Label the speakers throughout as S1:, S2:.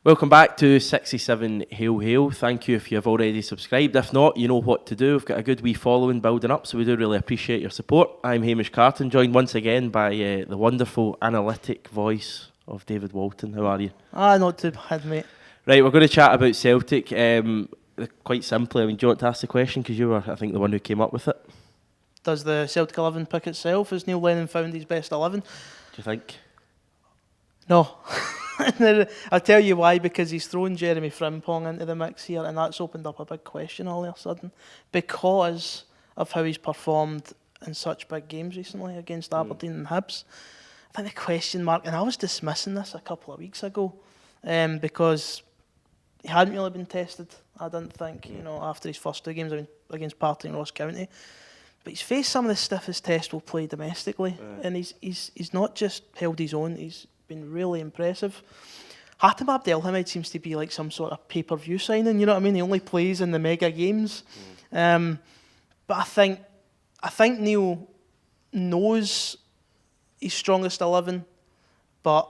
S1: Welcome back to 67 Hail Hail. Thank you if you have already subscribed. If not, you know what to do. We've got a good wee following building up, so we do really appreciate your support. I'm Hamish Carton, joined once again by the wonderful analytic voice of David Walton. How are you?
S2: Not too bad, mate.
S1: Right, we're going to chat about Celtic. Quite simply, do you want to ask the question? Because you were, I think, the one who came up with it.
S2: Does the Celtic 11 pick itself? Has Neil Lennon found his best 11?
S1: Do you think?
S2: No. I'll tell you why, because he's thrown Jeremy Frimpong into the mix here, and that's opened up a big question all of a sudden because of how he's performed in such big games recently against Aberdeen and Hibs. I think the question mark, and I was dismissing this a couple of weeks ago because he hadn't really been tested, I didn't think, after his first two games against Partick and Ross County. But he's faced some of the stiffest tests we'll play domestically, and he's not just held his own, he's been really impressive. Hatem Abdelhamid seems to be like some sort of pay-per-view signing, you know what I mean? He only plays in the mega games. But I think Neil knows his strongest 11, but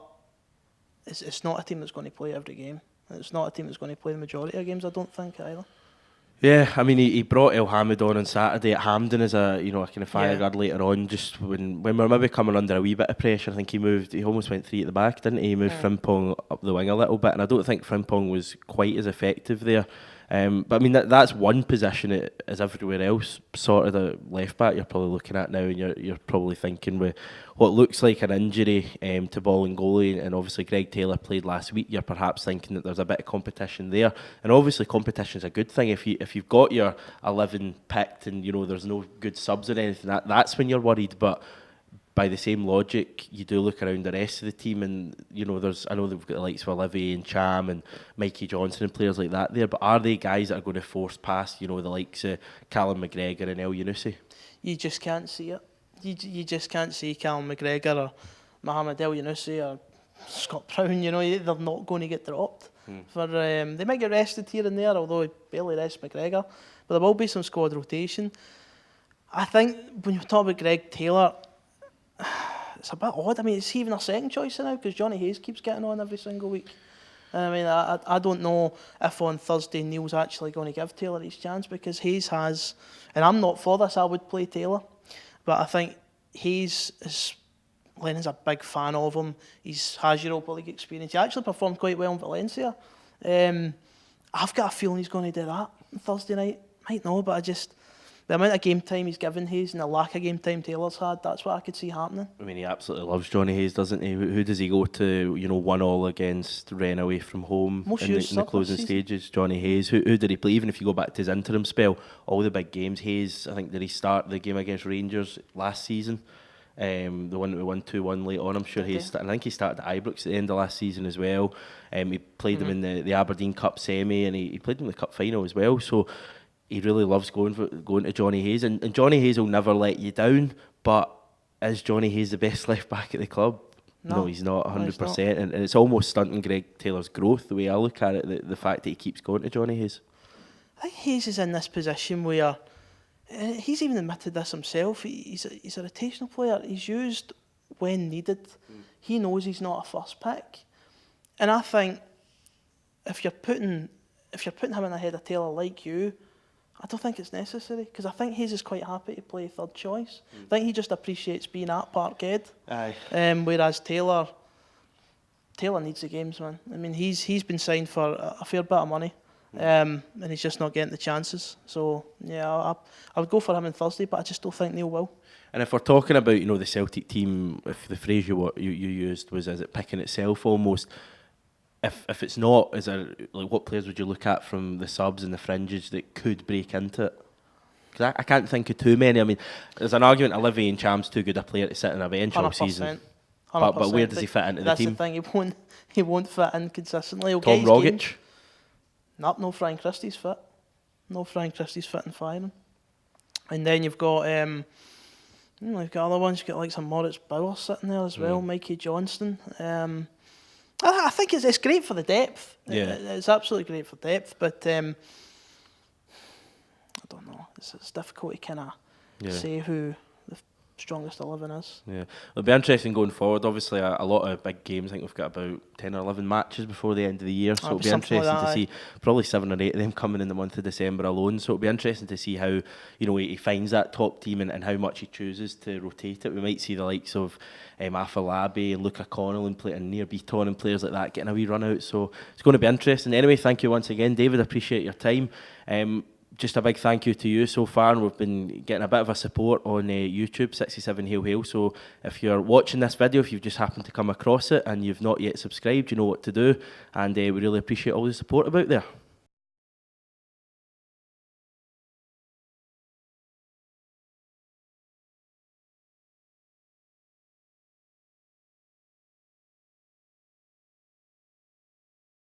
S2: it's not a team that's going to play every game. It's not a team that's going to play the majority of games, I don't think, either.
S1: Yeah, I mean, he brought El Hamid on Saturday at Hampden as a kind of fireguard later on, just when we were maybe coming under a wee bit of pressure. I think he almost went three at the back, didn't he? He moved Frimpong up the wing a little bit, and I don't think Frimpong was quite as effective there. But I mean, that's one position as everywhere else. Sort of the left back you're probably looking at now, and you're probably thinking with what looks like an injury to Bolingoli, and obviously Greg Taylor played last week. You're perhaps thinking that there's a bit of competition there, and obviously competition is a good thing. If you've got your 11 picked and there's no good subs or anything, that's when you're worried. But by the same logic, you do look around the rest of the team, and I know they've got the likes of Olivier and Cham and Mikey Johnson and players like that there, but are they guys that are going to force past the likes of Callum McGregor and El Yunusi? You
S2: just can't see it. You just can't see Callum McGregor or Mohamed El Yunusi or Scott Brown. They're not going to get dropped. They might get rested here and there, although he barely rests McGregor, but there will be some squad rotation. I think when you talk about Greg Taylor, it's a bit odd. I mean, is he even a second choice now? Because Johnny Hayes keeps getting on every single week. I mean, I don't know if on Thursday Neil's actually going to give Taylor his chance, because Hayes has, and I'm not for this, I would play Taylor, but I think Lennon's a big fan of him. He has Europa League experience. He actually performed quite well in Valencia. I've got a feeling he's going to do that on Thursday night. Might not, but the amount of game time he's given Hayes and the lack of game time Taylor's had, that's what I could see happening.
S1: I mean, he absolutely loves Johnny Hayes, doesn't he? Who does he go to, 1-1 against Rennes away from home in the closing stages? Johnny Hayes. Who did he play? Even if you go back to his interim spell, all the big games, Hayes, I think, did he start the game against Rangers last season? The one that we won 2-1 late on, I'm sure I think he started at Ibrox at the end of last season as well. He played him in the Aberdeen Cup semi, and he played him in the Cup final as well. So he really loves going to Johnny Hayes, and Johnny Hayes will never let you down. But is Johnny Hayes the best left back at the club? No, he's not 100%, and it's almost stunting Greg Taylor's growth, the way I look at it, the fact that he keeps going to Johnny Hayes.
S2: I think Hayes is in this position where he's even admitted this himself. He's a rotational player. He's used when needed. He knows he's not a first pick, and I think if you're putting him in ahead of Taylor like you, I don't think it's necessary, because I think Hayes is quite happy to play third choice. I think he just appreciates being at Parkhead. Whereas Taylor needs the games, man. I mean, he's been signed for a fair bit of money, and he's just not getting the chances. So yeah, I would go for him on Thursday, but I just don't think Neil will.
S1: And if we're talking about the Celtic team, if the phrase you used was, is it picking itself almost? If it's not, is there, what players would you look at from the subs and the fringes that could break into it? Because I can't think of too many. I mean, there's an argument Olivier and Cham's too good a player to sit on a bench all season. 100%. But where does he fit into the team?
S2: That's the thing, he won't fit in consistently.
S1: Tom Rogic?
S2: No, Frank Christie's fit. No, Frank Christie's fit and firing. And then you've got other ones. You've got like some Moritz Bauer sitting there as well, Mikey Johnston. I think it's great for the depth.
S1: Yeah.
S2: It's absolutely great for depth, but I don't know. It's difficult to kind of say who strongest 11 is.
S1: Yeah, it'll be interesting going forward. Obviously, a lot of big games. I think we've got about 10 or 11 matches before the end of the year, so it'll be interesting to see probably 7 or 8 of them coming in the month of December alone. So it'll be interesting to see how he finds that top team and how much he chooses to rotate it. We might see the likes of Afolabi and Luca Connell and Nir Beaton and players like that getting a wee run out. So it's going to be interesting. Anyway, thank you once again, David. I appreciate your time. Just a big thank you to you so far, and we've been getting a bit of a support on YouTube, 67 Hail Hail. So if you're watching this video, if you've just happened to come across it and you've not yet subscribed, you know what to do, and we really appreciate all the support about there.